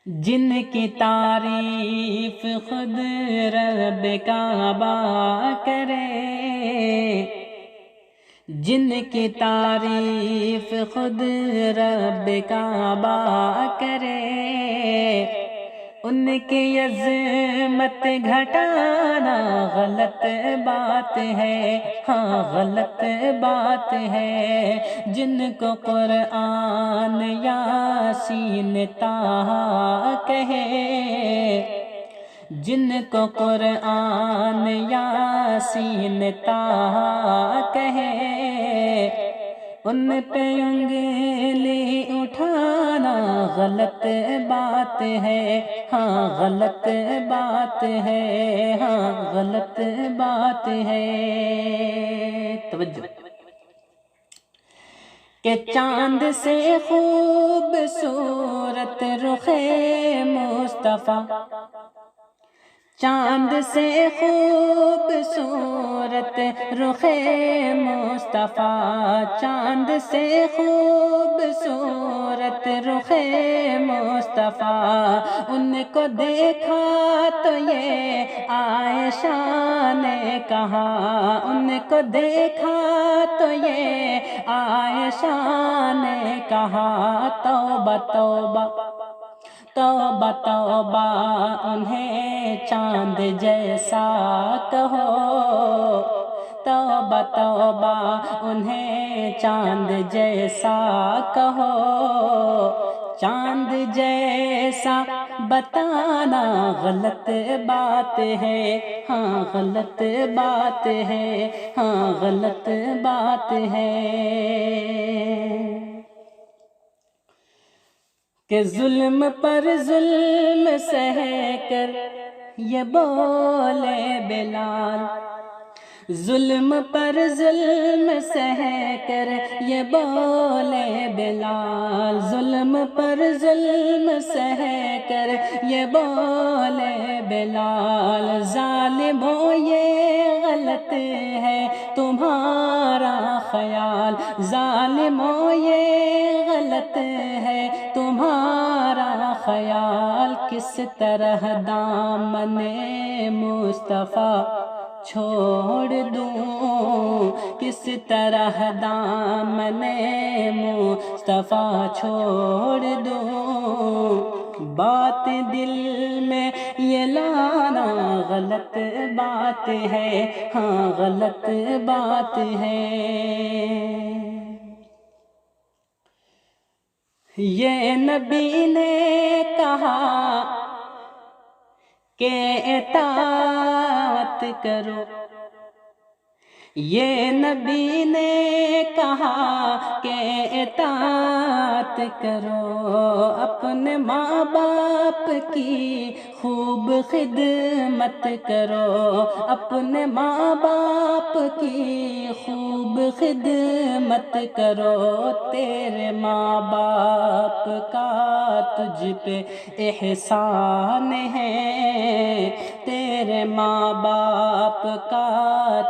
جن کی تعریف خود رب کعبہ کرے، جن کی تعریف خود رب کعبہ کرے، ان کی عظمت گھٹانا غلط بات ہے، ہاں غلط بات ہے۔ جن کو قرآن یاسین طٰہٰ کہے، جن کو قرآن یاسین طٰہٰ کہے، ان پہ انگلی اٹھانا غلط بات ہے، ہاں غلط بات ہے، ہاں غلط بات ہے۔ توجہ کہ چاند سے خوبصورت رخ مصطفیٰ، چاند سے خوبصورت رخ مصطفیٰ، چاند سے خوبصورت رخ مصطفیٰ، ان کو دیکھا تو یہ عائشہ نے کہا، ان کو دیکھا تو یہ عائشہ نے کہا، توبہ توبہ توبہ توبہ انہیں چاند جیسا کہو، توبہ توبہ انہیں چاند جیسا کہو، چاند جیسا بتانا غلط بات ہے، ہاں غلط بات ہے، ہاں غلط بات ہے۔ کہ ظلم پر ظلم سہ کر یہ بولے بلال، ظلم پر ظلم سہ کر یہ بولے بلال، ظلم پر ظلم سہ کر یہ بولے بلال، ظالموں یہ غلط ہے تمہارا خیال، ظالموں یہ غلط ہے تمہارا خیال، کس طرح دامن مصطفیٰ چھوڑ دوں، کس طرح دامن مصطفیٰ چھوڑ دوں، بات دل میں یہ لانا غلط بات ہے، ہاں غلط بات ہے۔ یہ نبی نے کہا کہ اطاعت کرو، یہ نبی نے کہا کہ اطاعت کرو، اپنے ماں باپ کی خوب خدمت کرو، اپنے ماں باپ کی خوب خدمت کرو، تیرے ماں باپ کا تجھ پہ احسان ہے، تیرے ماں باپ کا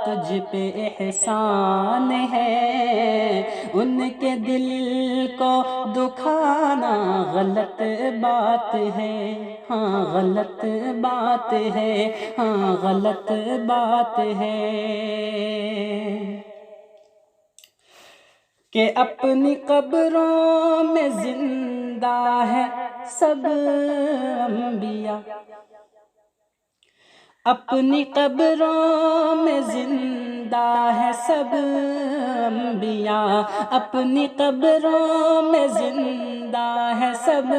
تجھ پہ احسان ہے، ان کے دل کو دکھانا غلط بات ہے، ہاں غلط بات ہے، ہاں غلط بات ہے۔ کہ اپنی قبروں میں زندہ ہے سب انبیاء، اپنی قبروں میں زندہ ہے سب انبیاء، اپنی قبروں میں زندہ ہے سب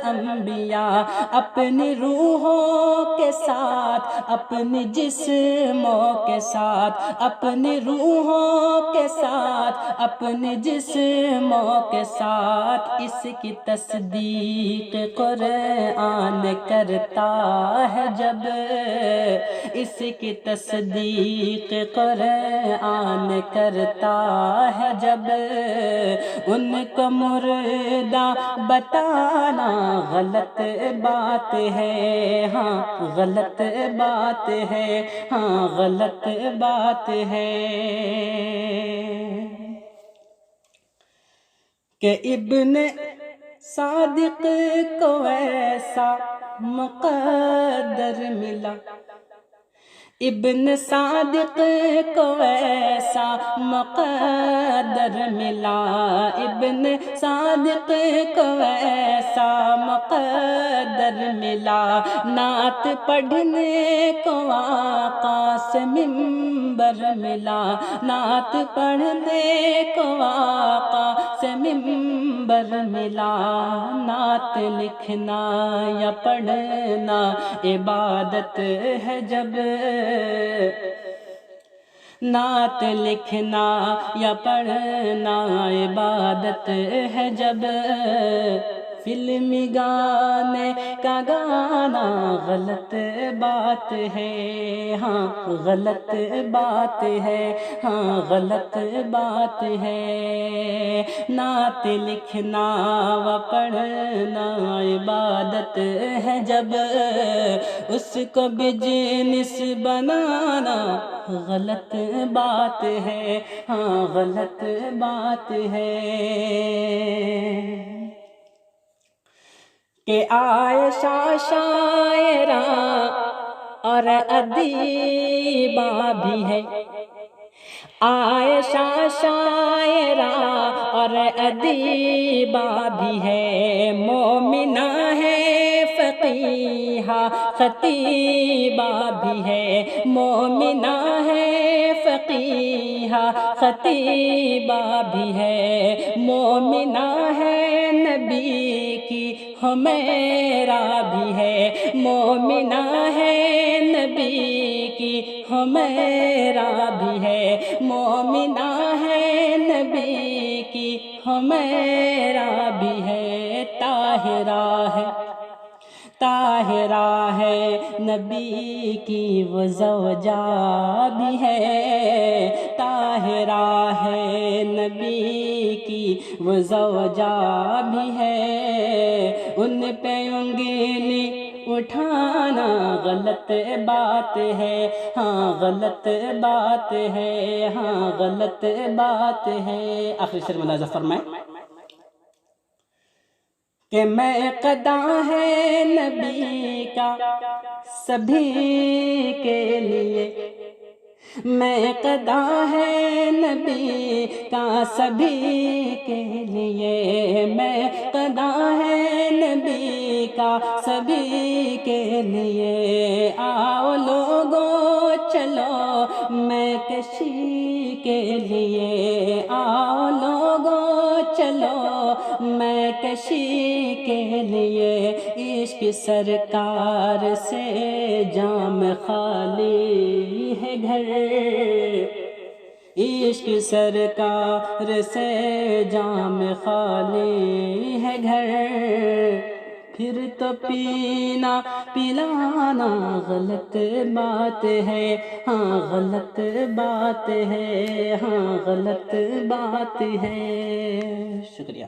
انبیاء، اپنی روحوں کے ساتھ اپنی جسموں کے ساتھ، اپنی روحوں کے ساتھ اپنی جسموں کے ساتھ، اس کی تصدیق قرآن کرتا ہے جب، اس کی تصدیق قرآن کرتا ہے جب، ان کو مردہ بتانا غلط بات ہے، ہاں غلط بات ہے، ہاں غلط بات ہے۔ کہ ابن صادق کو ایسا مقدر ملا، ابن صادق کو ایسا مقدر ملا، ابن صادق کو ایسا مقدر ملا، نعت پڑھنے کو آقا سے منبر ملا، نعت پڑھنے کو آقا سے منبر ملا، نعت لکھنا یا پڑھنا عبادت ہے جب، نعت لکھنا یا پڑھنا عبادت ہے جب، فلمی گانے کا گانا غلط بات ہے، ہاں غلط بات ہے، ہاں غلط بات ہے، نعت لکھنا و پڑھنا عبادت ہے جب، اس کو بزنس بنانا غلط بات ہے، ہاں غلط بات ہے، کہ عائشہ شاعرہ اور ادیبہ بھی ہے، عائشہ شاعرہ اور ادیبہ بھی ہے، مومنہ ہے فقیہہ خطیبہ بھی ہے، مومنہ ہے فقیہہ خطیبہ بھی ہے، مومنہ ہے نبی کی حمیرہ بھی ہے، مومنہ ہے نبی کی حمیرہ بھی ہے، مومنہ ہے نبی کی حمیرہ بھی ہے، طاہرہ ہے، طاہرہ ہے نبی کی وہ زوجہ بھی ہے، طاہرہ ہے نبی کی وہ زوجہ بھی ہے، ان پہ انگلی اٹھانا غلط بات ہے، ہاں غلط بات ہے، ہاں غلط بات ہے۔ آخری شعر ملاحظہ فرمائیں کہ میں قدا ہے نبی کا سبھی کے لیے، میں قدا ہے نبی کا سبھی کے لیے، میں قدا ہے نبی کا سبھی کے لیے، آؤ لوگو چلو میں کشی کے لیے، آؤ لوگو چلو میں کشی کے لیے، عشق سرکار سے جام خالی ہے گھر، عشق سرکار سے جام خالی ہے گھر، پھر تو پینا پلانا غلط بات ہے، ہاں غلط بات ہے، ہاں غلط بات ہے۔ شکریہ۔